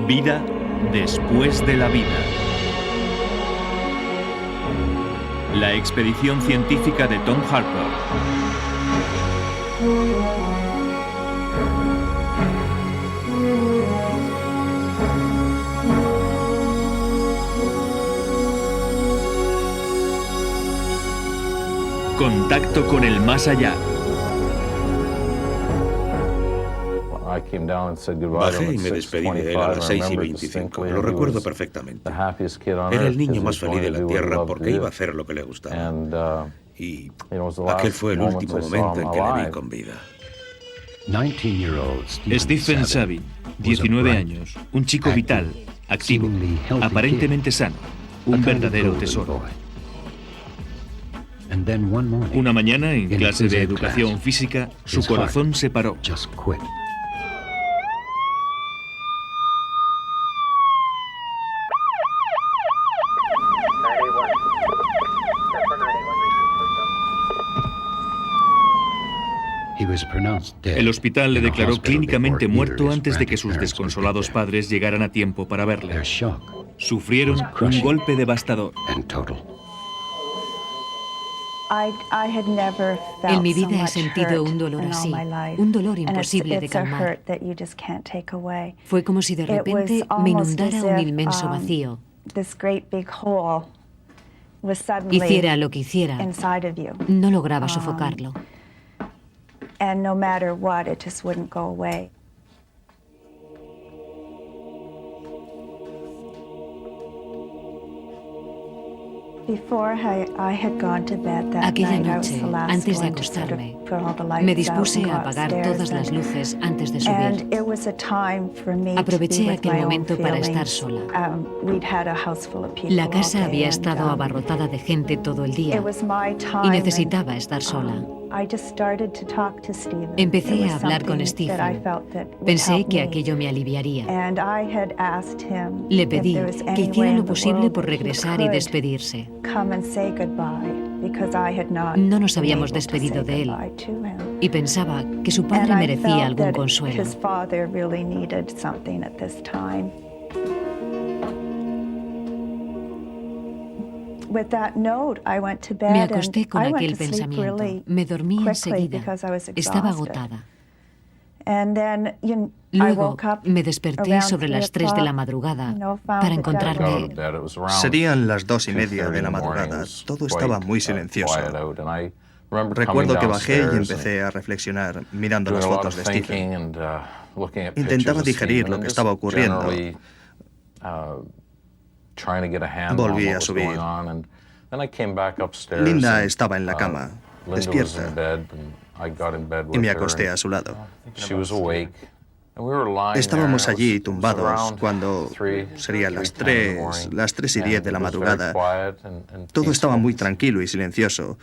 Vida después de la vida. La expedición científica de Tom Harper. Contacto con el más allá. Bajé y me despedí de él a las 6:25. Lo recuerdo perfectamente. Era el niño más feliz de la Tierra porque iba a hacer lo que le gustaba. Y aquel fue el último momento en que le vi con vida. Stephen Sabin, 19 años, un chico vital, activo, aparentemente sano, un verdadero tesoro. Una mañana, en clase de educación física, su corazón se paró. El hospital le declaró clínicamente muerto antes de que sus desconsolados padres llegaran a tiempo para verle. Sufrieron un golpe devastador. En mi vida he sentido un dolor así, un dolor imposible de calmar. Fue como si de repente me inundara un inmenso vacío. Hiciera lo que hiciera, no lograba sofocarlo. And no matter what, it just wouldn't go away. Aquella noche, antes de acostarme, me dispuse a apagar todas las luces antes de subir. Aproveché aquel momento para estar sola. La casa había estado abarrotada de gente todo el día y necesitaba estar sola. Empecé a hablar con Stephen. Pensé que aquello me aliviaría. Le pedí que hiciera lo posible por regresar y despedirse. No nos habíamos despedido de él y pensaba que su padre merecía algún consuelo. Me acosté con aquel pensamiento. Me dormí enseguida. Estaba agotada. Luego me desperté sobre las 3 de la madrugada para encontrarme... Serían las 2:30 de la madrugada. Todo estaba muy silencioso. Recuerdo que bajé y empecé a reflexionar mirando las fotos de Stephen. Intentaba digerir lo que estaba ocurriendo. Volví a subir. Linda estaba en la cama, despierta, y me acosté a su lado. Estábamos allí tumbados cuando serían las 3:10 de la madrugada. Todo estaba muy tranquilo y silencioso,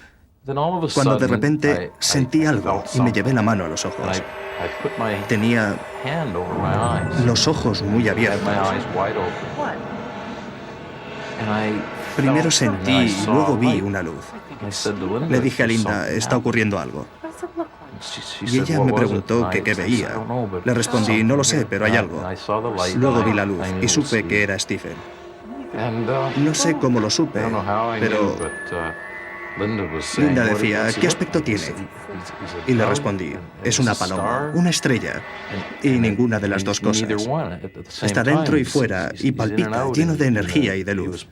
cuando de repente sentí algo y me llevé la mano a los ojos. Tenía los ojos muy abiertos. Primero sentí y luego vi una luz. Le dije a Linda, está ocurriendo algo. Y ella me preguntó que qué veía. Le respondí, no lo sé, pero hay algo. Luego vi la luz y supe que era Stephen. No sé cómo lo supe, pero Linda decía, ¿qué aspecto tiene? Y le respondí, es una paloma, una estrella, y ninguna de las dos cosas. Está dentro y fuera y palpita, lleno de energía y de luz.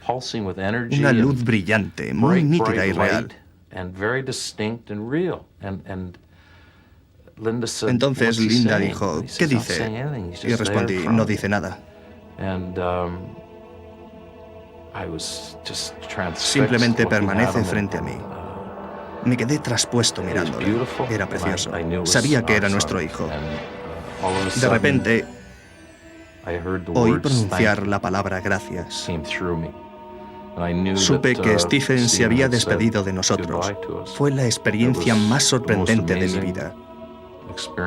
Una luz brillante, muy nítida y real. Entonces Linda dijo, ¿qué dice? Y respondí, no dice nada. Simplemente permanece frente a mí. Me quedé traspuesto mirándole. Era precioso. Sabía que era nuestro hijo. De repente, oí pronunciar la palabra gracias. Supe que Stephen se había despedido de nosotros. Fue la experiencia más sorprendente de mi vida.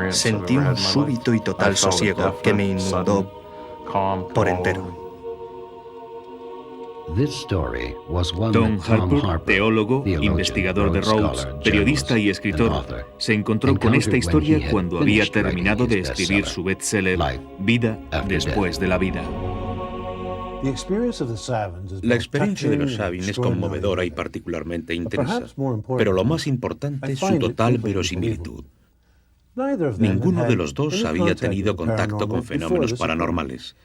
Sentí un súbito y total sosiego que me inundó por entero. Tom Harpur, teólogo, investigador de Rhodes, periodista y escritor, se encontró con esta historia cuando había terminado de escribir su bestseller Vida después de la vida. La experiencia de los Sabin es conmovedora y particularmente intensa, pero lo más importante es su total verosimilitud. Ninguno de los dos había tenido contacto con fenómenos paranormales.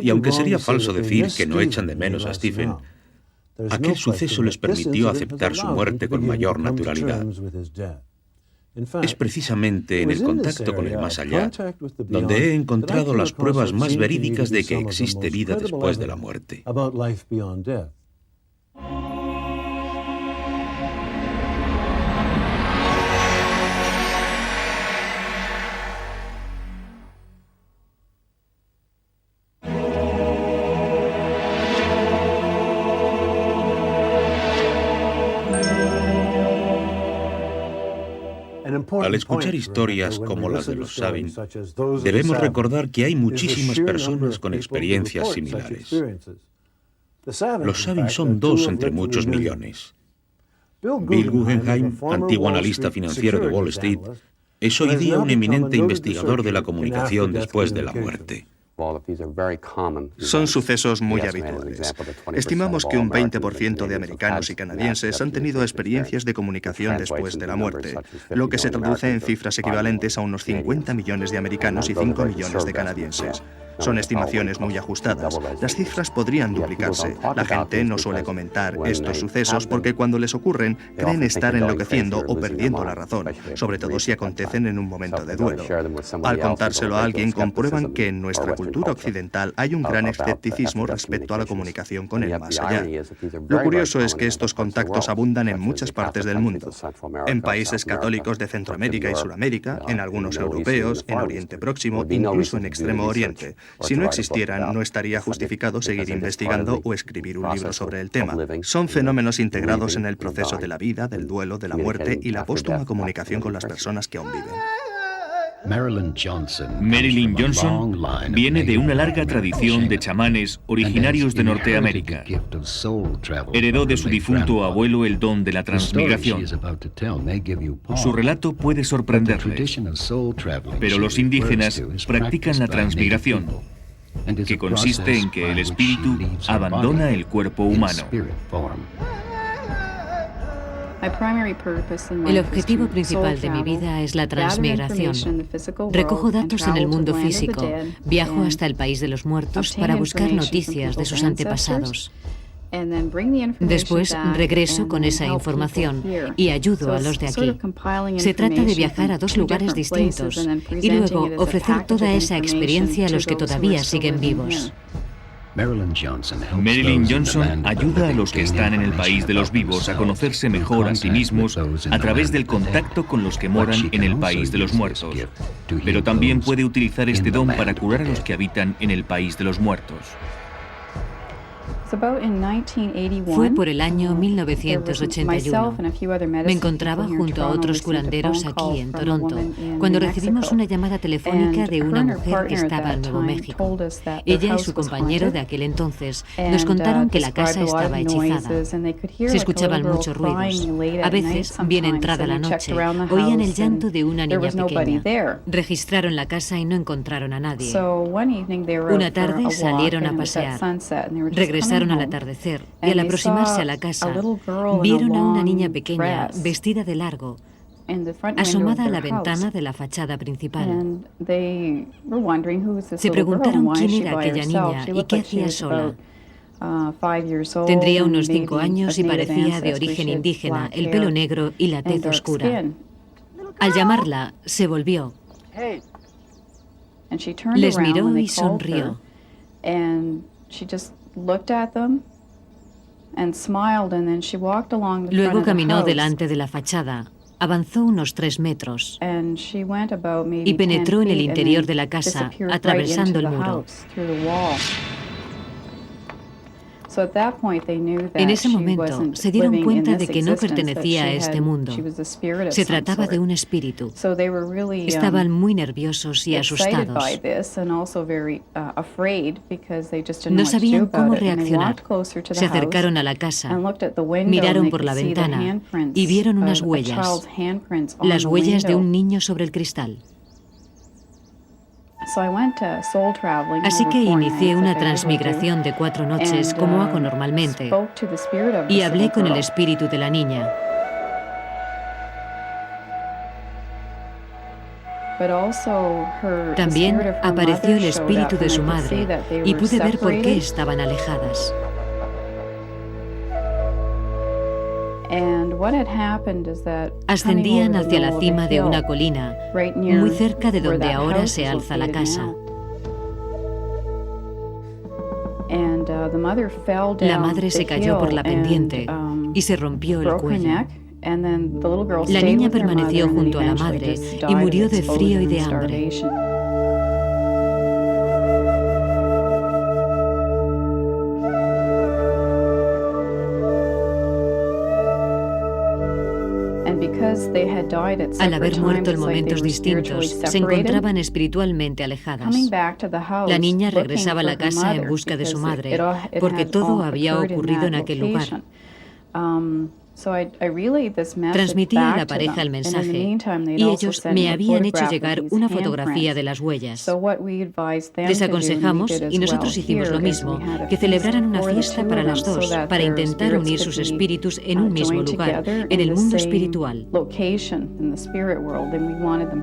Y aunque sería falso decir que no echan de menos a Stephen, aquel suceso les permitió aceptar su muerte con mayor naturalidad. Es precisamente en el contacto con el más allá donde he encontrado las pruebas más verídicas de que existe vida después de la muerte. Al escuchar historias como las de los Sabin, debemos recordar que hay muchísimas personas con experiencias similares. Los Sabin son dos entre muchos millones. Bill Guggenheim, antiguo analista financiero de Wall Street, es hoy día un eminente investigador de la comunicación después de la muerte. Son sucesos muy habituales. Estimamos que un 20% de americanos y canadienses han tenido experiencias de comunicación después de la muerte, lo que se traduce en cifras equivalentes a unos 50 millones de americanos y 5 millones de canadienses. Son estimaciones muy ajustadas. Las cifras podrían duplicarse. La gente no suele comentar estos sucesos porque cuando les ocurren creen estar enloqueciendo o perdiendo la razón, sobre todo si acontecen en un momento de duelo. Al contárselo a alguien comprueban que en nuestra cultura occidental hay un gran escepticismo respecto a la comunicación con el más allá. Lo curioso es que estos contactos abundan en muchas partes del mundo. En países católicos de Centroamérica y Suramérica, en algunos europeos, en Oriente Próximo, incluso en Extremo Oriente. Si no existieran, no estaría justificado seguir investigando o escribir un libro sobre el tema. Son fenómenos integrados en el proceso de la vida, del duelo, de la muerte y la póstuma comunicación con las personas que aún viven. Marilyn Johnson viene de una larga tradición de chamanes originarios de Norteamérica. Heredó de su difunto abuelo el don de la transmigración. Su relato puede sorprenderle, pero los indígenas practican la transmigración, que consiste en que el espíritu abandona el cuerpo humano. El objetivo principal de mi vida es la transmigración. Recojo datos en el mundo físico, viajo hasta el país de los muertos para buscar noticias de sus antepasados. Después regreso con esa información y ayudo a los de aquí. Se trata de viajar a dos lugares distintos y luego ofrecer toda esa experiencia a los que todavía siguen vivos. Marilyn Johnson ayuda a los que están en el país de los vivos a conocerse mejor a sí mismos a través del contacto con los que moran en el país de los muertos. Pero también puede utilizar este don para curar a los que habitan en el país de los muertos. Fue por el año 1981. Me encontraba junto a otros curanderos aquí en Toronto, cuando recibimos una llamada telefónica de una mujer que estaba en Nuevo México. Ella y su compañero de aquel entonces nos contaron que la casa estaba hechizada. Se escuchaban muchos ruidos. A veces, bien entrada la noche, oían el llanto de una niña pequeña. Registraron la casa y no encontraron a nadie. Una tarde salieron a pasear. Regresaron al atardecer y al aproximarse a la casa, vieron a una niña pequeña, vestida de largo, asomada a la ventana de la fachada principal. Se preguntaron quién era aquella niña y qué hacía sola. Tendría unos 5 años y parecía de origen indígena, el pelo negro y la tez oscura. Al llamarla, se volvió. Les miró y sonrió. Luego caminó delante de la fachada, avanzó unos 3 metros y penetró en el interior de la casa, atravesando el muro. En ese momento se dieron cuenta de que no pertenecía a este mundo. Se trataba de un espíritu. Estaban muy nerviosos y asustados. No sabían cómo reaccionar. Se acercaron a la casa, miraron por la ventana y vieron unas huellas, las huellas de un niño sobre el cristal. Así que inicié una transmigración de 4 noches, como hago normalmente, y hablé con el espíritu de la niña. También apareció el espíritu de su madre y pude ver por qué estaban alejadas. Ascendían hacia la cima de una colina, muy cerca de donde ahora se alza la casa. La madre se cayó por la pendiente y se rompió el cuello. La niña permaneció junto a la madre y murió de frío y de hambre. Al haber muerto en momentos distintos, se encontraban espiritualmente alejadas. La niña regresaba a la casa en busca de su madre, porque todo había ocurrido en aquel lugar. Transmití a la pareja el mensaje y ellos me habían hecho llegar una fotografía de las huellas. Les aconsejamos, y nosotros hicimos lo mismo, que celebraran una fiesta para las dos, para intentar unir sus espíritus en un mismo lugar, en el mundo espiritual.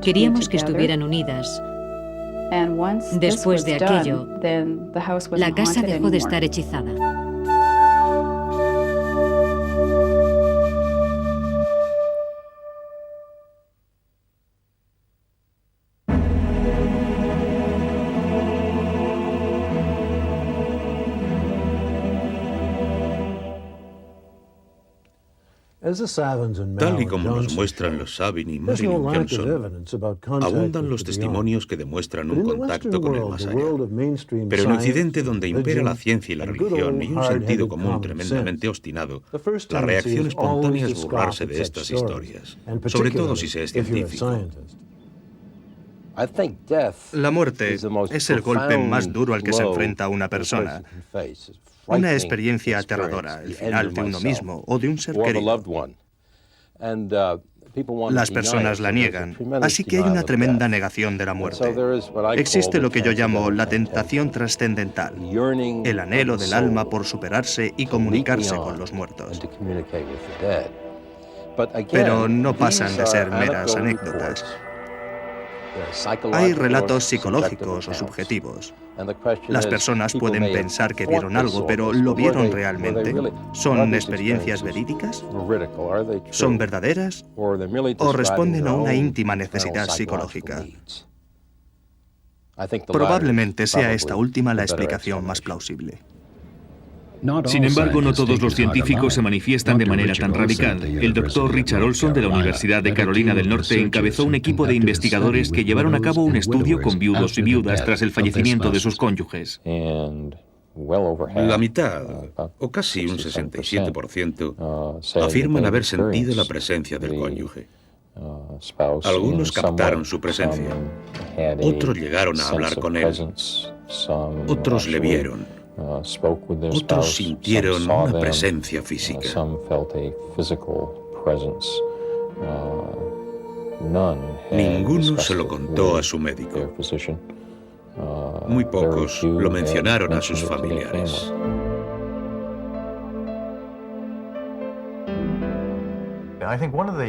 Queríamos que estuvieran unidas. Después de aquello, la casa dejó de estar hechizada. Tal y como nos muestran los Sabin y Marilyn Johnson, abundan los testimonios que demuestran un contacto con el más allá. Pero en Occidente, donde impera la ciencia y la religión y un sentido común tremendamente obstinado, la reacción espontánea es burlarse de estas historias, sobre todo si se es científico. La muerte es el golpe más duro al que se enfrenta una persona. Una experiencia aterradora, el final de uno mismo o de un ser querido. Las personas la niegan, así que hay una tremenda negación de la muerte. Existe lo que yo llamo la tentación trascendental, el anhelo del alma por superarse y comunicarse con los muertos. Pero no pasan de ser meras anécdotas. Hay relatos psicológicos o subjetivos. Las personas pueden pensar que vieron algo, pero ¿lo vieron realmente? ¿Son experiencias verídicas? ¿Son verdaderas? ¿O responden a una íntima necesidad psicológica? Probablemente sea esta última la explicación más plausible. Sin embargo, no todos los científicos se manifiestan de manera tan radical. El doctor Richard Olson de la Universidad de Carolina del Norte encabezó un equipo de investigadores que llevaron a cabo un estudio con viudos y viudas tras el fallecimiento de sus cónyuges. La mitad, o casi un 67%, afirman haber sentido la presencia del cónyuge. Algunos captaron su presencia, otros llegaron a hablar con él, otros le vieron. Otros sintieron una presencia física. Ninguno se lo contó a su médico. Muy pocos lo mencionaron a sus familiares.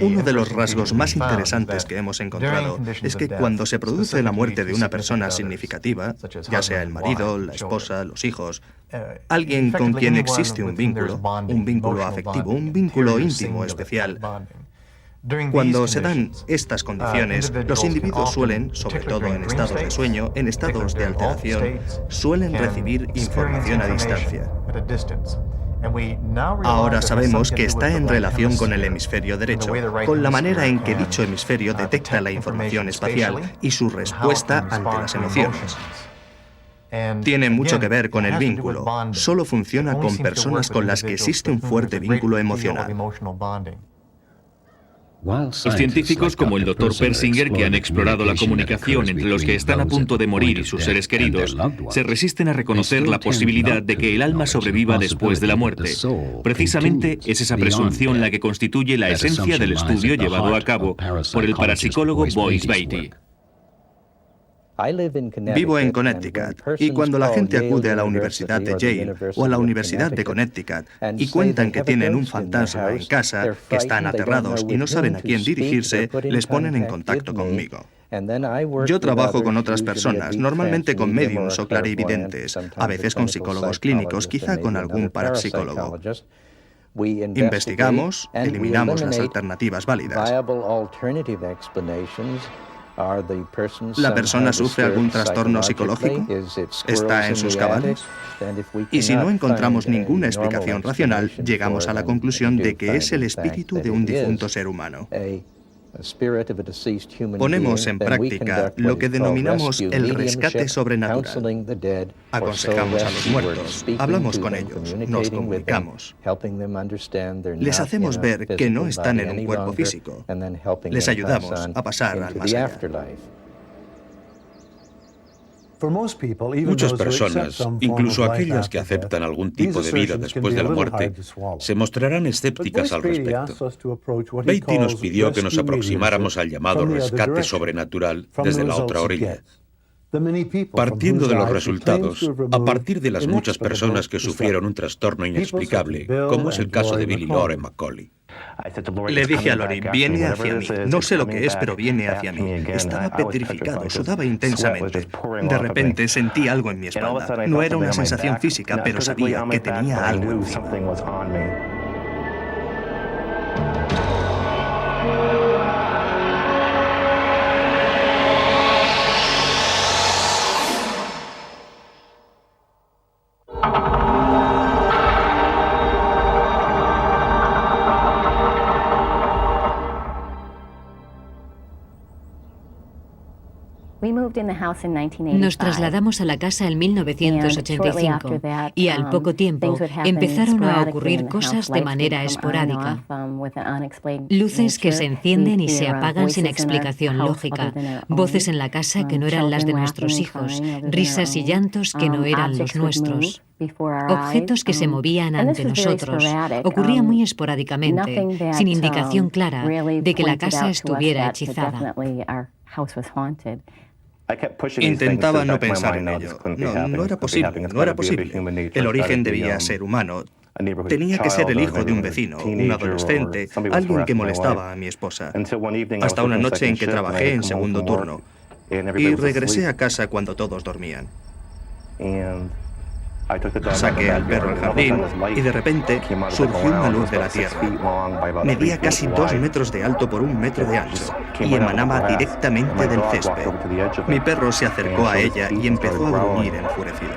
Uno de los rasgos más interesantes que hemos encontrado es que cuando se produce la muerte de una persona significativa, ya sea el marido, la esposa, los hijos, alguien con quien existe un vínculo afectivo, un vínculo íntimo especial, cuando se dan estas condiciones, los individuos suelen, sobre todo en estados de sueño, en estados de alteración, suelen recibir información a distancia. Ahora sabemos que está en relación con el hemisferio derecho, con la manera en que dicho hemisferio detecta la información espacial y su respuesta ante las emociones. Tiene mucho que ver con el vínculo. Solo funciona con personas con las que existe un fuerte vínculo emocional. Los científicos como el Dr. Persinger, que han explorado la comunicación entre los que están a punto de morir y sus seres queridos, se resisten a reconocer la posibilidad de que el alma sobreviva después de la muerte. Precisamente es esa presunción la que constituye la esencia del estudio llevado a cabo por el parapsicólogo Boyce Beatty. Vivo en Connecticut y cuando la gente acude a la Universidad de Yale o a la Universidad de Connecticut y cuentan que tienen un fantasma en casa, que están aterrados y no saben a quién dirigirse, les ponen en contacto conmigo. Yo trabajo con otras personas, normalmente con médiums o clarividentes, a veces con psicólogos clínicos, quizá con algún parapsicólogo. Investigamos, eliminamos las alternativas válidas. ¿La persona sufre algún trastorno psicológico? ¿Está en sus cabales? Y si no encontramos ninguna explicación racional, llegamos a la conclusión de que es el espíritu de un difunto ser humano. Ponemos en práctica lo que denominamos el rescate sobrenatural. Aconsejamos a los muertos, hablamos con ellos, nos comunicamos. Les hacemos ver que no están en un cuerpo físico. Les ayudamos a pasar al más allá. Muchas personas, incluso aquellas que aceptan algún tipo de vida después de la muerte, se mostrarán escépticas al respecto. Beatty nos pidió que nos aproximáramos al llamado rescate sobrenatural desde la otra orilla. Partiendo de los resultados, a partir de las muchas personas que sufrieron un trastorno inexplicable, como es el caso de Billy Loren McCauley. Le dije a Lori, viene hacia mí. No sé lo que es, pero viene hacia mí. Estaba petrificado, sudaba intensamente. De repente sentí algo en mi espalda. No era una sensación física, pero sabía que tenía algo encima. Nos trasladamos a la casa en 1985 y al poco tiempo empezaron a ocurrir cosas de manera esporádica. Luces que se encienden y se apagan sin explicación lógica, voces en la casa que no eran las de nuestros hijos, risas y llantos que no eran los nuestros. Objetos que se movían ante nosotros. Ocurría muy esporádicamente, sin indicación clara de que la casa estuviera hechizada. Intentaba no pensar en ello. No era posible. El origen debía ser humano. Tenía que ser el hijo de un vecino, un adolescente, alguien que molestaba a mi esposa. Hasta una noche en que trabajé en segundo turno. Y regresé a casa cuando todos dormían. Saqué al perro al jardín y de repente surgió una luz de la tierra. Medía casi 2 metros de alto por 1 metro de ancho y emanaba directamente del césped. Mi perro se acercó a ella y empezó a gruñir enfurecido.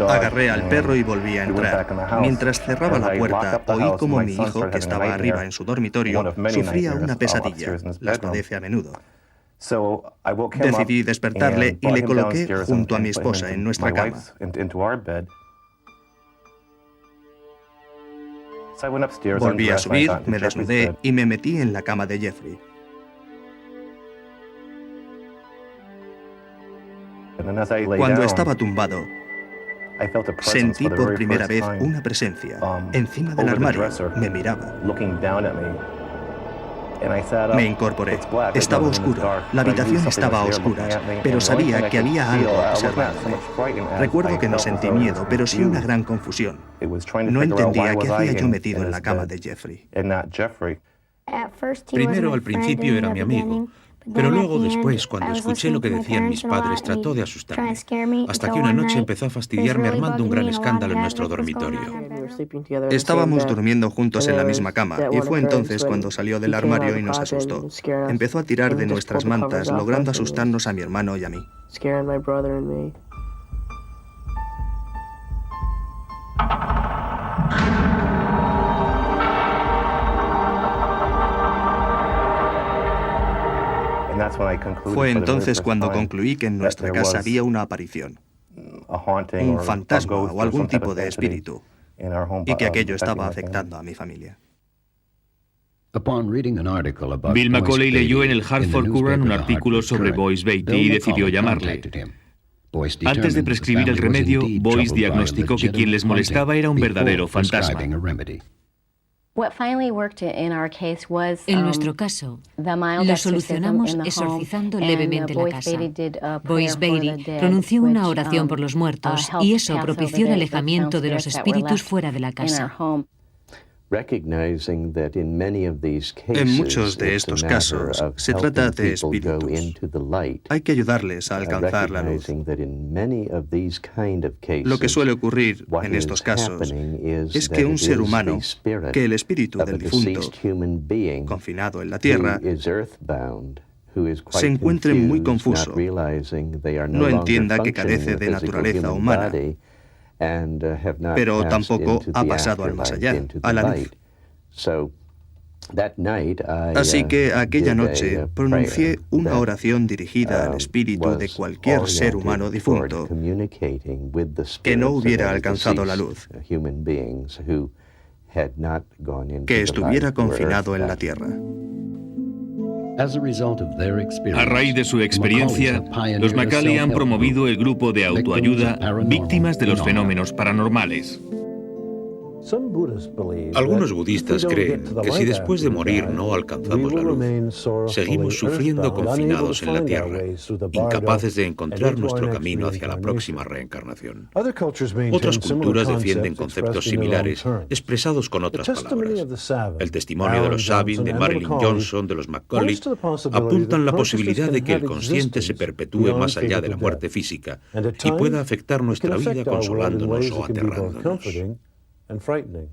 Agarré al perro y volví a entrar. Mientras cerraba la puerta, oí como mi hijo, que estaba arriba en su dormitorio, sufría una pesadilla. Las padece a menudo. Decidí despertarle y le coloqué junto a mi esposa en nuestra cama. Volví a subir, me desnudé y me metí en la cama de Jeffrey. Cuando estaba tumbado, sentí por primera vez una presencia. Encima del armario, me miraba. Me incorporé. Estaba oscuro. La habitación estaba a oscuras, pero sabía que había algo observándome. Recuerdo que no sentí miedo, pero sí una gran confusión. No entendía qué hacía yo metido en la cama de Jeffrey. Primero, al principio, era mi amigo. Pero luego, después, cuando escuché lo que decían mis padres, trató de asustarme. Hasta que una noche empezó a fastidiarme armando un gran escándalo en nuestro dormitorio. Estábamos durmiendo juntos en la misma cama, y fue entonces cuando salió del armario y nos asustó. Empezó a tirar de nuestras mantas, logrando asustarnos a mi hermano y a mí. Fue entonces cuando concluí que en nuestra casa había una aparición, un fantasma o algún tipo de espíritu, y que aquello estaba afectando a mi familia. Bill Macaulay leyó en el Hartford Courant un artículo sobre Boyce Beatty y decidió llamarle. Antes de prescribir el remedio, Boyce diagnosticó que quien les molestaba era un verdadero fantasma. En nuestro caso, lo solucionamos exorcizando levemente la casa. Boyce Beatty pronunció una oración por los muertos y eso propició el alejamiento de los espíritus fuera de la casa. En muchos de estos casos se trata de espíritus. Hay que ayudarles a alcanzar la luz. Lo que suele ocurrir en estos casos es que un ser humano, que el espíritu del difunto, confinado en la tierra, se encuentre muy confuso, no entienda que carece de naturaleza humana, pero tampoco ha pasado al más allá, a la luz. Así que aquella noche pronuncié una oración dirigida al espíritu de cualquier ser humano difunto que no hubiera alcanzado la luz, que estuviera confinado en la tierra. A raíz de su experiencia, los Macaulay han promovido el grupo de autoayuda Víctimas de los Fenómenos Paranormales. Algunos budistas creen que si después de morir no alcanzamos la luz, seguimos sufriendo confinados en la tierra, incapaces de encontrar nuestro camino hacia la próxima reencarnación. Otras culturas defienden conceptos similares, expresados con otras palabras. El testimonio de los Sabin, de Marilyn Johnson, de los Macaulay, apuntan la posibilidad de que el consciente se perpetúe más allá de la muerte física y pueda afectar nuestra vida consolándonos o aterrándonos. And frightening.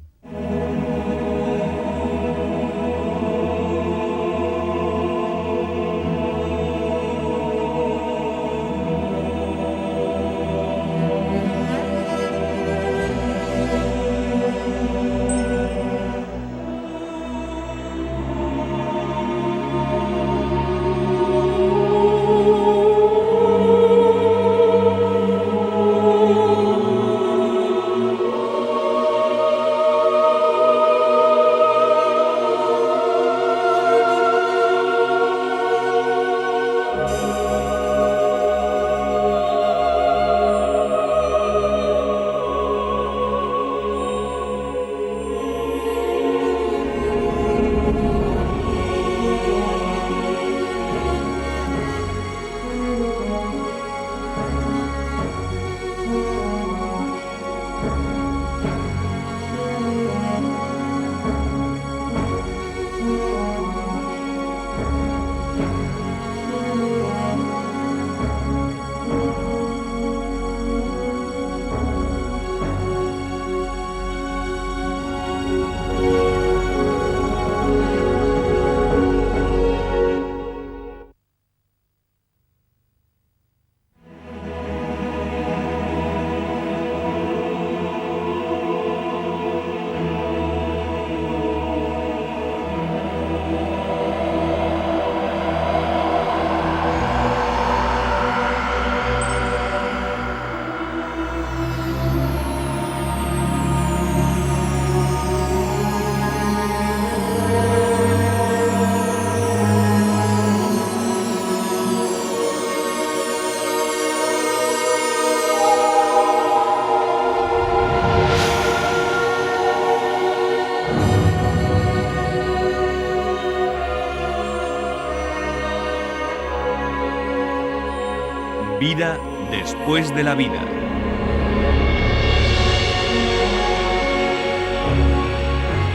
Vida después de la vida.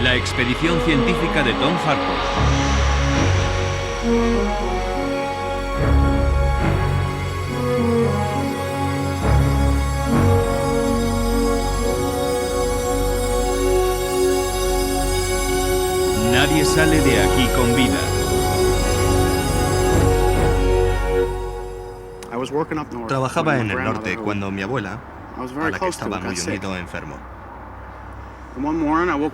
La expedición científica de Tom Harpur. Nadie sale de aquí con vida. Trabajaba en el norte cuando mi abuela, a la que estaba muy unido, enfermó.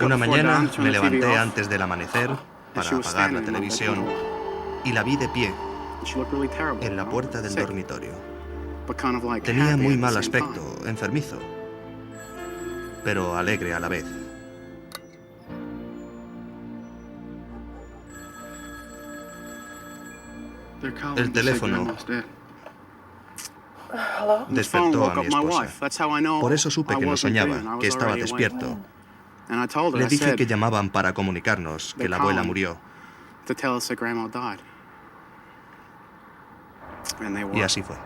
Una mañana me levanté antes del amanecer para apagar la televisión y la vi de pie, en la puerta del dormitorio. Tenía muy mal aspecto, enfermizo, pero alegre a la vez. El teléfono despertó a mi esposa. Por eso supe que no soñaba, que estaba despierto. Le dije que llamaban para comunicarnos que la abuela murió. Y así fue.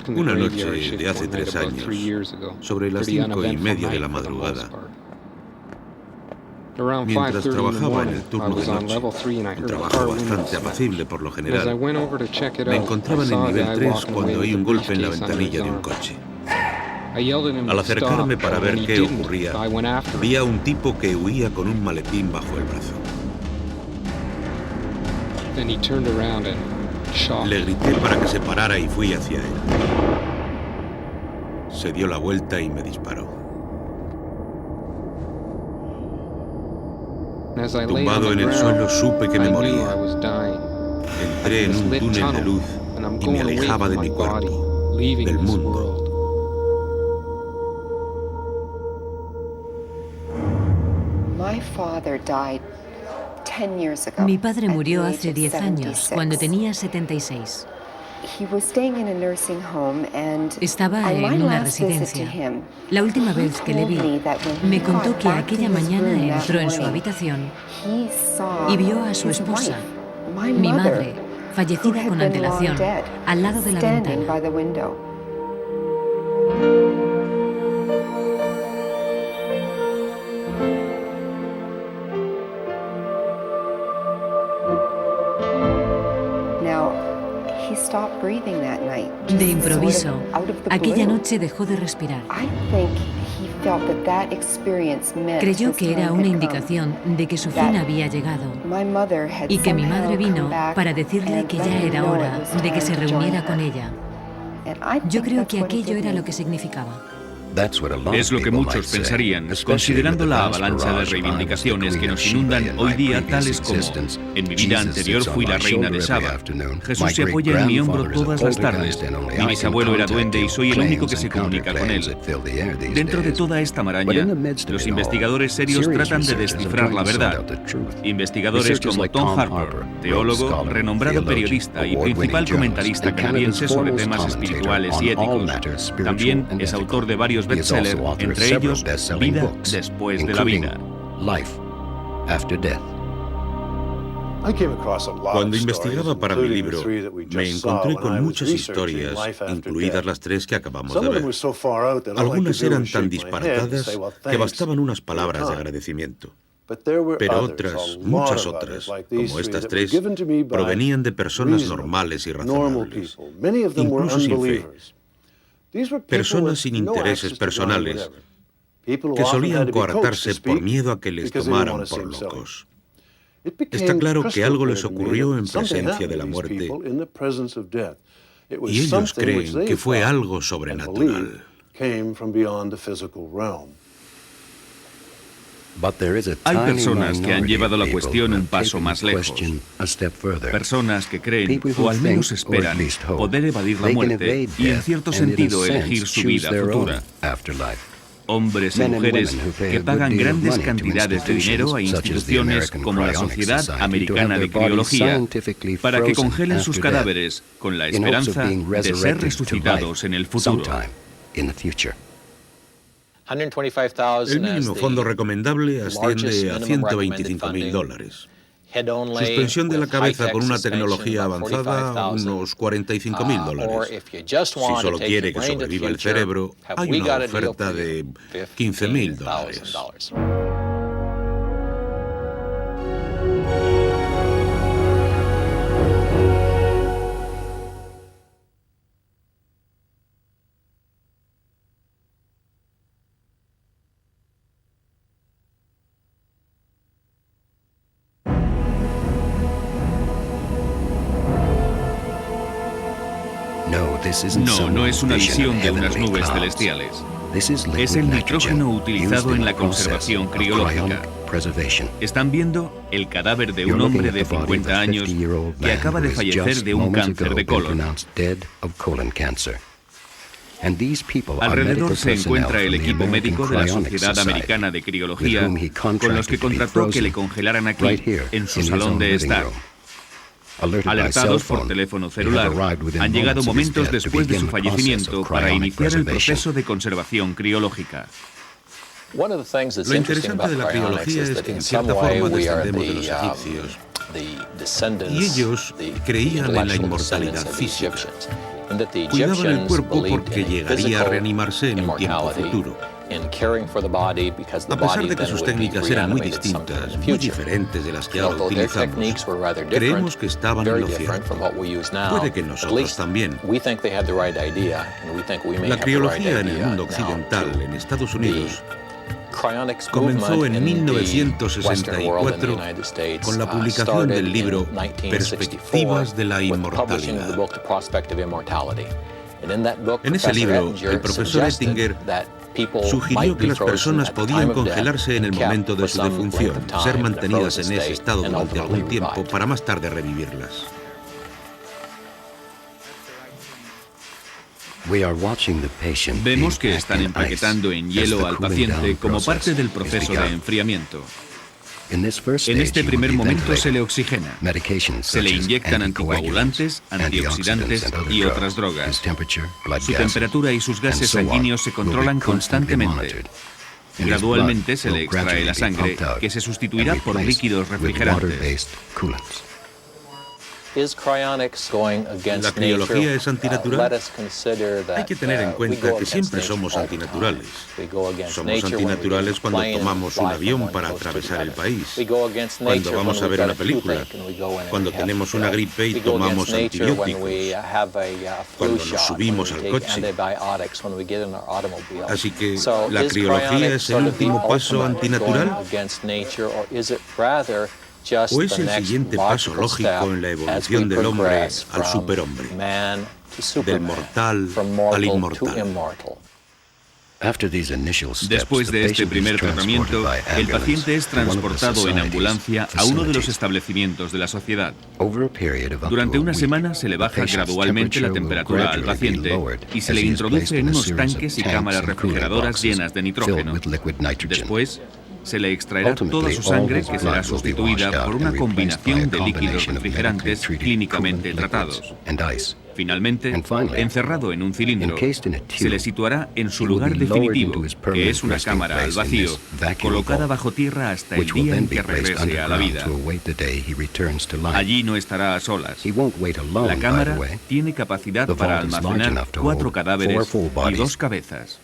Una noche de hace 3 años, sobre las 5:30 de la madrugada, mientras trabajaba en el turno de noche, un trabajo bastante apacible por lo general, me encontraba en el nivel 3 cuando oí un golpe en la ventanilla de un coche. Al acercarme para ver qué ocurría, vi a un tipo que huía con un maletín bajo el brazo. Le grité para que se parara y fui hacia él. Se dio la vuelta y me disparó. Tumbado en el suelo supe que me moría. Entré en un túnel de luz y me alejaba de mi cuerpo, del mundo. Mi padre murió hace 10 años, cuando tenía 76. Estaba en una residencia. La última vez que le vi, me contó que aquella mañana entró en su habitación y vio a su esposa, mi madre, fallecida con antelación, al lado de la ventana. De improviso, aquella noche dejó de respirar. Creyó que era una indicación de que su fin había llegado y que mi madre vino para decirle que ya era hora de que se reuniera con ella. Yo creo que aquello era lo que significaba. Es lo que muchos pensarían, considerando la avalancha de reivindicaciones que nos inundan hoy día, tales como: en mi vida anterior fui la reina de Saba, Jesús se apoya en mi hombro todas las tardes, mi bisabuelo era duende y soy el único que se comunica con él. Dentro de toda esta maraña, los investigadores serios tratan de descifrar la verdad. Investigadores como Tom Harper, teólogo, renombrado periodista y principal comentarista canadiense sobre temas espirituales y éticos. También es autor de varios bestsellers, entre ellos Vida después de la vida. Cuando investigaba para mi libro, me encontré con muchas historias, incluidas las 3 que acabamos de ver. Algunas eran tan disparatadas que bastaban unas palabras de agradecimiento. Pero otras, muchas otras, como estas 3, provenían de personas normales y razonables, incluso sin fe. Personas sin intereses personales que solían coartarse por miedo a que les tomaran por locos. Está claro que algo les ocurrió en presencia de la muerte y ellos creen que fue algo sobrenatural. Hay personas que han llevado la cuestión un paso más lejos. Personas que creen, o al menos esperan, poder evadir la muerte y, en cierto sentido, elegir su vida futura. Hombres y mujeres que pagan grandes cantidades de dinero a instituciones como la Sociedad Americana de Criología para que congelen sus cadáveres con la esperanza de ser resucitados en el futuro. El mínimo fondo recomendable asciende a $125.000. Suspensión de la cabeza con una tecnología avanzada, unos $45.000. Si solo quiere que sobreviva el cerebro, hay una oferta de $15.000. No, no es una visión de unas nubes celestiales. Es el nitrógeno utilizado en la conservación criológica. Están viendo el cadáver de un hombre de 50 años que acaba de fallecer de un cáncer de colon. Alrededor se encuentra el equipo médico de la Sociedad Americana de Criología, con los que contrató que le congelaran aquí, en su salón de estar. Alertados por teléfono celular, han llegado momentos después de su fallecimiento para iniciar el proceso de conservación criológica. Lo interesante de la criología es que en cierta forma descendemos de los egipcios, y ellos creían en la inmortalidad física. Cuidaban el cuerpo porque llegaría a reanimarse en un tiempo futuro. A pesar de que sus técnicas eran muy distintas, muy diferentes de las que ahora utilizamos, creemos que estaban en lo cierto. Puede que nosotros también. La criología en el mundo occidental, en Estados Unidos, comenzó en 1964 con la publicación del libro Perspectivas de la Inmortalidad. En ese libro, el profesor Ettinger sugirió que las personas podían congelarse en el momento de su defunción, ser mantenidas en ese estado durante algún tiempo para más tarde revivirlas. Vemos que están empaquetando en hielo al paciente como parte del proceso de enfriamiento. En este primer momento se le oxigena, se le inyectan anticoagulantes, antioxidantes y otras drogas. Su temperatura y sus gases sanguíneos se controlan constantemente. Gradualmente se le extrae la sangre, que se sustituirá por líquidos refrigerantes. ¿La criología es antinatural? Hay que tener en cuenta que siempre somos antinaturales. Somos antinaturales cuando tomamos un avión para atravesar el país, cuando vamos a ver una película, cuando tenemos una gripe y tomamos antibióticos, cuando nos subimos al coche. Así que, ¿la criología es el último paso antinatural? ¿O es el siguiente paso lógico en la evolución del hombre al superhombre, del mortal al inmortal? Después de este primer tratamiento, el paciente es transportado en ambulancia a uno de los establecimientos de la sociedad. Durante una semana se le baja gradualmente la temperatura al paciente y se le introduce en unos tanques y cámaras refrigeradoras llenas de nitrógeno. Después, se le extraerá toda su sangre, que será sustituida por una combinación de líquidos refrigerantes clínicamente tratados. Finalmente, encerrado en un cilindro, se le situará en su lugar definitivo, que es una cámara al vacío, colocada bajo tierra hasta el día en que regrese a la vida. Allí no estará a solas. La cámara tiene capacidad para almacenar 4 cadáveres y 2 cabezas.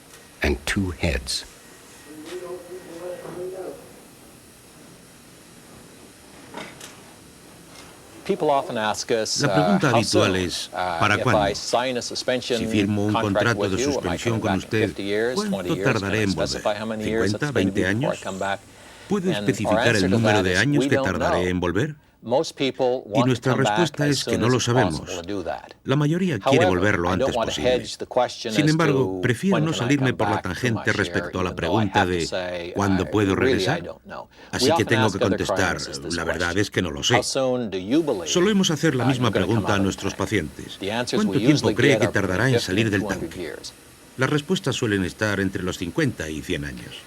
La pregunta habitual es, ¿para cuándo? Si firmo un contrato de suspensión con usted, ¿cuánto tardaré en volver? ¿50, 20 años? ¿Puedo especificar el número de años que tardaré en volver? Y nuestra respuesta es que no lo sabemos. La mayoría quiere volver lo antes posible. Sin embargo, prefiero no salirme por la tangente respecto a la pregunta de ¿cuándo puedo regresar? Así que tengo que contestar, la verdad es que no lo sé. Solemos hacer la misma pregunta a nuestros pacientes. ¿Cuánto tiempo cree que tardará en salir del tanque? Las respuestas suelen estar entre los 50 y 100 años.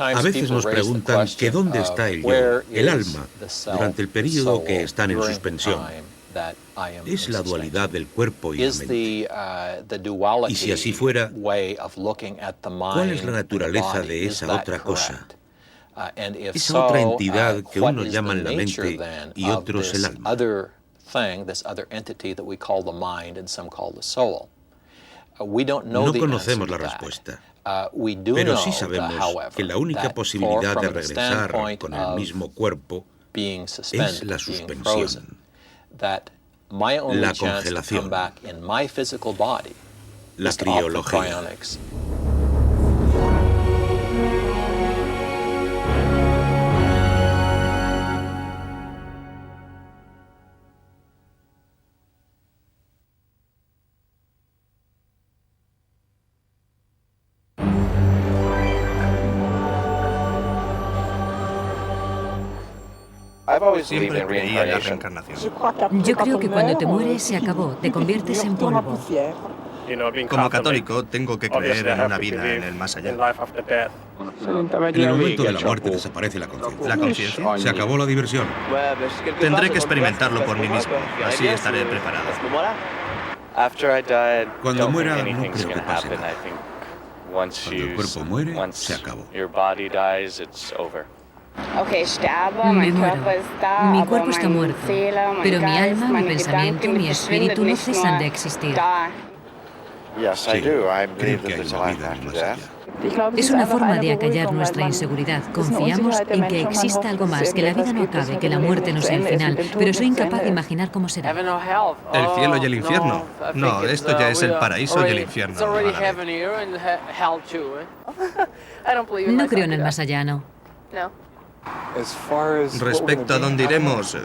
A veces nos preguntan que dónde está el yo, el alma, durante el periodo que están en suspensión. Es la dualidad del cuerpo y la mente. Y si así fuera, ¿cuál es la naturaleza de esa otra cosa? Esa otra entidad que unos llaman la mente y otros el alma. No conocemos la respuesta. Pero sí sabemos que la única posibilidad de regresar con el mismo cuerpo es la suspensión, la congelación, la criología. Siempre creí en la reencarnación. Yo creo que cuando te mueres se acabó, te conviertes en polvo. Como católico, tengo que creer en una vida en el más allá. En el momento de la muerte desaparece la conciencia. ¿La conciencia? Se acabó la diversión. Tendré que experimentarlo por mí mismo. Así estaré preparado. Cuando muera, no creo que pase nada. Cuando el cuerpo muere, se acabó. Me muero. Mi cuerpo está muerto, pero mi alma, mi pensamiento, mi espíritu no cesan de existir. Sí, creo que hay una vida en el más allá. Es una forma de acallar nuestra inseguridad. Confiamos en que exista algo más, que la vida no acabe, que la muerte no sea el final, pero soy incapaz de imaginar cómo será. ¿El cielo y el infierno? No, esto ya es el paraíso y el infierno. No creo en el más allá, no. Respecto a dónde iremos,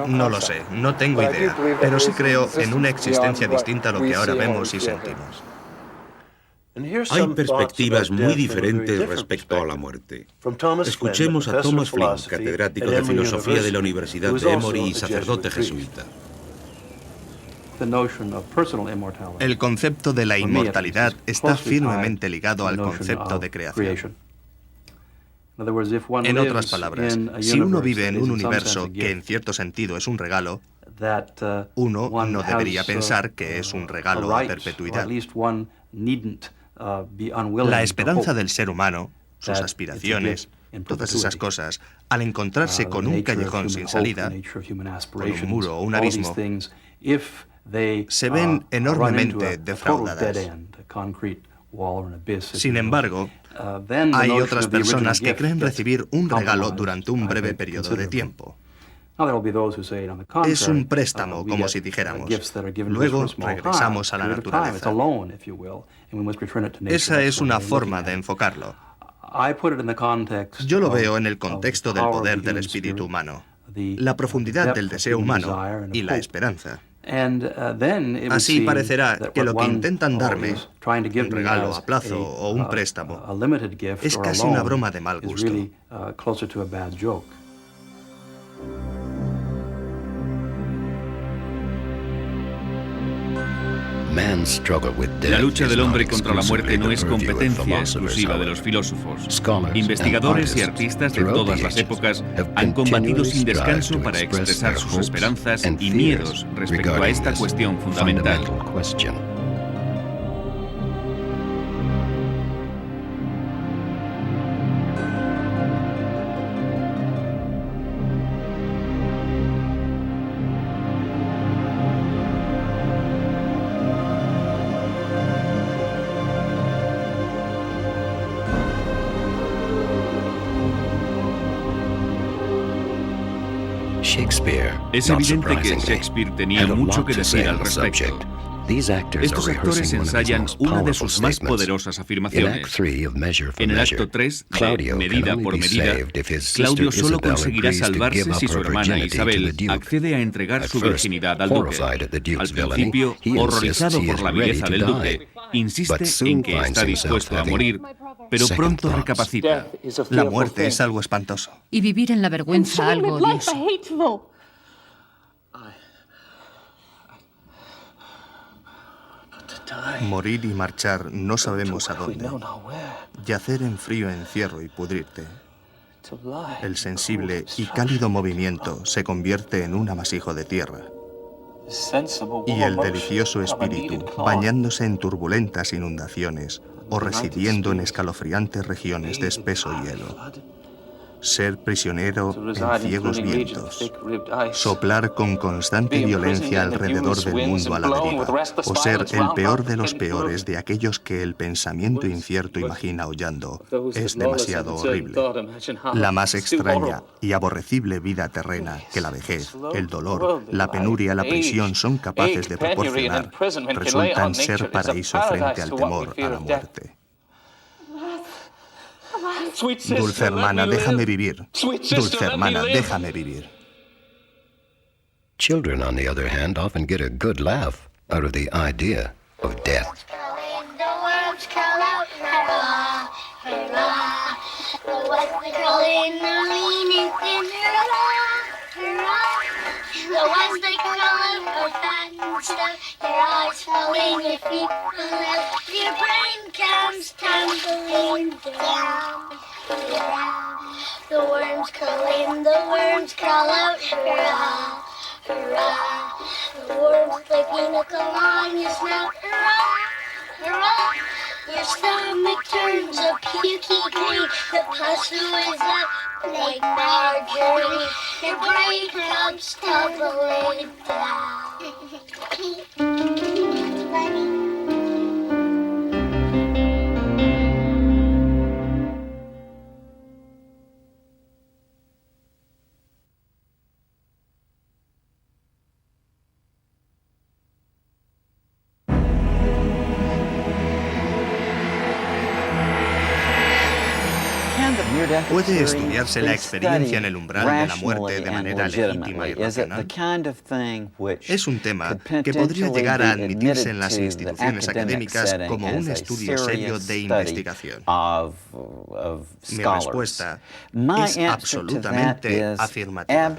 no lo sé, no tengo idea, pero sí creo en una existencia distinta a lo que ahora vemos y sentimos. Hay perspectivas muy diferentes respecto a la muerte. Escuchemos a Thomas Flynn, catedrático de filosofía de la Universidad de Emory y sacerdote jesuita. El concepto de la inmortalidad está firmemente ligado al concepto de creación. En otras palabras, si uno vive en un universo que en cierto sentido es un regalo, uno no debería pensar que es un regalo a perpetuidad. La esperanza del ser humano, sus aspiraciones, todas esas cosas, al encontrarse con un callejón sin salida, con un muro o un abismo, se ven enormemente defraudadas. Sin embargo, hay otras personas que creen recibir un regalo durante un breve periodo de tiempo. Es un préstamo, como si dijéramos. Luego regresamos a la naturaleza. Esa es una forma de enfocarlo. Yo lo veo en el contexto del poder del espíritu humano, la profundidad del deseo humano y la esperanza. Así parecerá que lo que intentan darme, un regalo a plazo o un préstamo, es casi una broma de mal gusto. La lucha del hombre contra la muerte no es competencia exclusiva de los filósofos. Investigadores y artistas de todas las épocas han combatido sin descanso para expresar sus esperanzas y miedos respecto a esta cuestión fundamental. Es evidente que Shakespeare tenía mucho que decir al respecto. Estos actores ensayan una de sus más poderosas afirmaciones. En el acto 3 de Medida por Medida, Claudio solo conseguirá salvarse si su hermana Isabel accede a entregar su virginidad al duque. Al principio, horrorizado por la vileza del duque, insiste en que está dispuesto a morir, pero pronto recapacita. La muerte es algo espantoso. Y vivir en la vergüenza algo odioso. Morir y marchar no sabemos a dónde. Yacer en frío encierro y pudrirte. El sensible y cálido movimiento se convierte en un amasijo de tierra. Y el delicioso espíritu, bañándose en turbulentas inundaciones o residiendo en escalofriantes regiones de espeso hielo. Ser prisionero en ciegos vientos, soplar con constante violencia alrededor del mundo a la deriva, o ser el peor de los peores de aquellos que el pensamiento incierto imagina aullando, es demasiado horrible. La más extraña y aborrecible vida terrena que la vejez, el dolor, la penuria, la prisión son capaces de proporcionar, resultan ser paraíso frente al temor a la muerte. Dulce hermana, déjame vivir. Dulce hermana, déjame vivir. Children, on the other hand, often get a good laugh out of the idea of death. hurrah. The ones that curl up are fat and stuff. Your eyes falling, your feet will up. Your brain comes tumbling down. Hurrah. The worms curl in, the worms curl out. Hurrah, hurrah. The worms play pinnacle on your snout. Hurrah, hurrah. Your stomach turns a pukey green. The pus is up like margarine. Your brain comes tumbling down. ¿Puede estudiarse la experiencia en el umbral de la muerte de manera legítima y racional? Es un tema que podría llegar a admitirse en las instituciones académicas como un estudio serio de investigación. Mi respuesta es absolutamente afirmativa.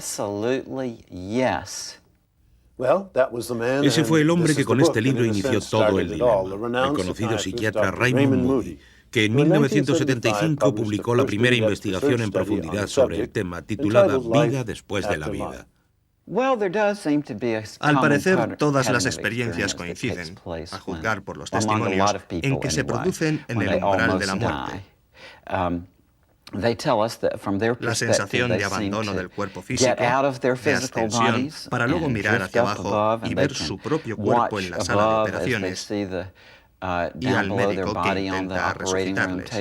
Ese fue el hombre que con este libro inició todo el dilema, el conocido psiquiatra Raymond Moody, que en 1975 publicó la primera investigación en profundidad sobre el tema, titulada Vida después de la vida. Al parecer, todas las experiencias coinciden, a juzgar por los testimonios, en que se producen en el umbral de la muerte. La sensación de abandono del cuerpo físico, de ascensión, para luego mirar hacia abajo y ver su propio cuerpo en la sala de operaciones, y al médico que intenta resucitarles.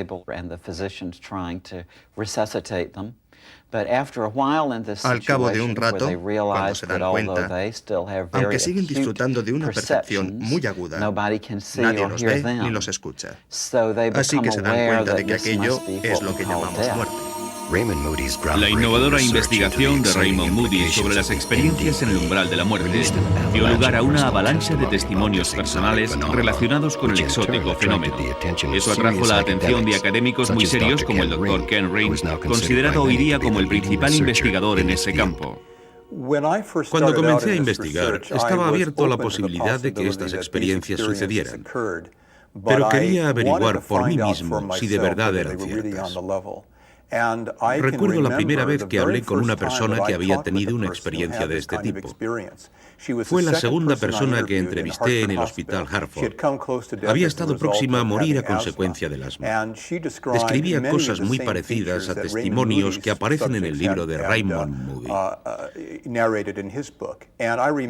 Al cabo de un rato, cuando se dan cuenta, aunque siguen disfrutando de una percepción muy aguda, nadie los ve ni los escucha. Así que se dan cuenta de que aquello es lo que llamamos muerte. La innovadora investigación de Raymond Moody sobre las experiencias en el umbral de la muerte dio lugar a una avalancha de testimonios personales relacionados con el exótico fenómeno. Eso atrajo la atención de académicos muy serios como el Dr. Ken Rain, considerado hoy día como el principal investigador en ese campo. Cuando comencé a investigar, estaba abierto a la posibilidad de que estas experiencias sucedieran, pero quería averiguar por mí mismo si de verdad eran ciertas. Recuerdo la primera vez que hablé con una persona que había tenido una experiencia de este tipo. Fue la segunda persona que entrevisté en el Hospital Hartford. Había estado próxima a morir a consecuencia del asma. Describía cosas muy parecidas a testimonios que aparecen en el libro de Raymond Moody.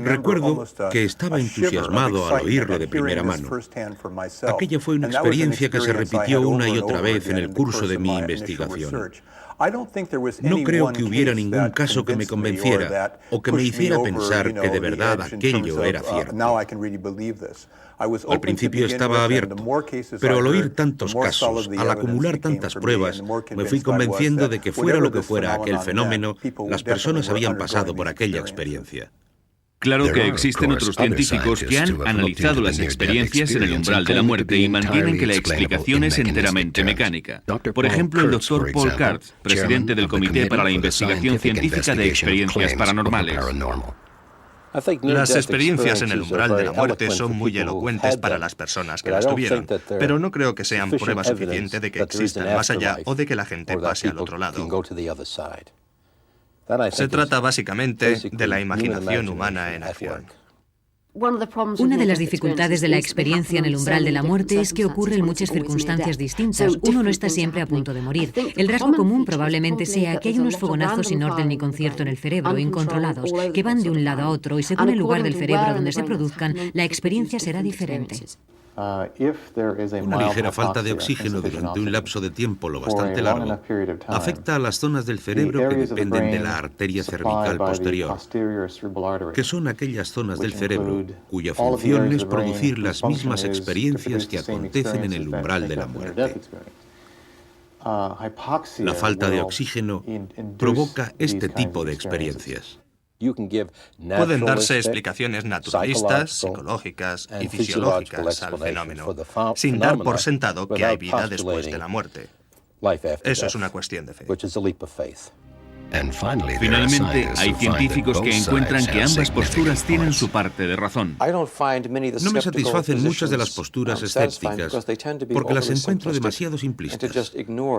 Recuerdo que estaba entusiasmado al oírlo de primera mano. Aquella fue una experiencia que se repitió una y otra vez en el curso de mi investigación. No creo que hubiera ningún caso que me convenciera o que me hiciera pensar que de verdad aquello era cierto. Al principio estaba abierto, pero al oír tantos casos, al acumular tantas pruebas, me fui convenciendo de que fuera lo que fuera aquel fenómeno, las personas habían pasado por aquella experiencia. Claro que existen otros científicos que han analizado las experiencias en el umbral de la muerte y mantienen que la explicación es enteramente mecánica. Por ejemplo, el Dr. Paul Kurtz, presidente del Comité para la Investigación Científica de Experiencias Paranormales. Las experiencias en el umbral de la muerte son muy elocuentes para las personas que las tuvieron, pero no creo que sean prueba suficiente de que exista el más allá o de que la gente pase al otro lado. Se trata básicamente de la imaginación humana en acción. Una de las dificultades de la experiencia en el umbral de la muerte es que ocurre en muchas circunstancias distintas. Uno no está siempre a punto de morir. El rasgo común probablemente sea que hay unos fogonazos sin orden ni concierto en el cerebro, incontrolados, que van de un lado a otro y según el lugar del cerebro donde se produzcan, la experiencia será diferente. Una ligera falta de oxígeno durante un lapso de tiempo lo bastante largo afecta a las zonas del cerebro que dependen de la arteria cervical posterior, que son aquellas zonas del cerebro cuya función es producir las mismas experiencias que acontecen en el umbral de la muerte. La falta de oxígeno provoca este tipo de experiencias. Pueden darse explicaciones naturalistas, psicológicas y fisiológicas al fenómeno, sin dar por sentado que hay vida después de la muerte. Eso es una cuestión de fe. Finalmente, hay científicos que encuentran que ambas posturas tienen su parte de razón. No me satisfacen muchas de las posturas escépticas porque las encuentro demasiado simplistas.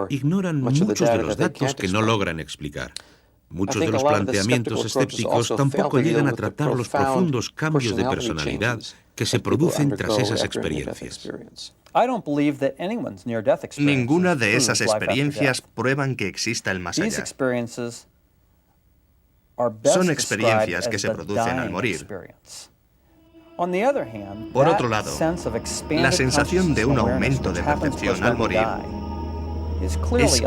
Ignoran muchos de los datos que no logran explicar. Muchos de los planteamientos escépticos tampoco llegan a tratar los profundos cambios de personalidad que se producen tras esas experiencias. Ninguna de esas experiencias prueban que exista el más allá. Son experiencias que se producen al morir. Por otro lado, la sensación de un aumento de percepción al morir es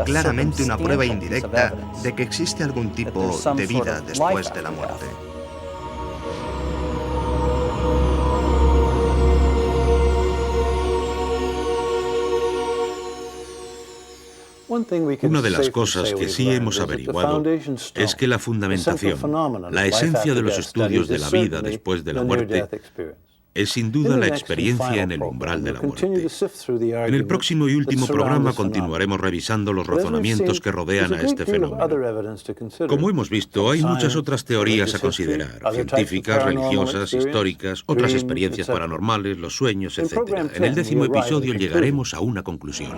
claramente una prueba indirecta de que existe algún tipo de vida después de la muerte. Una de las cosas que sí hemos averiguado es que la fundamentación, la esencia de los estudios de la vida después de la muerte, es sin duda la experiencia en el umbral de la muerte. En el próximo y último programa continuaremos revisando los razonamientos que rodean a este fenómeno. Como hemos visto, hay muchas otras teorías a considerar, científicas, religiosas, históricas, otras experiencias paranormales, los sueños, etc. En el 10º episodio llegaremos a una conclusión.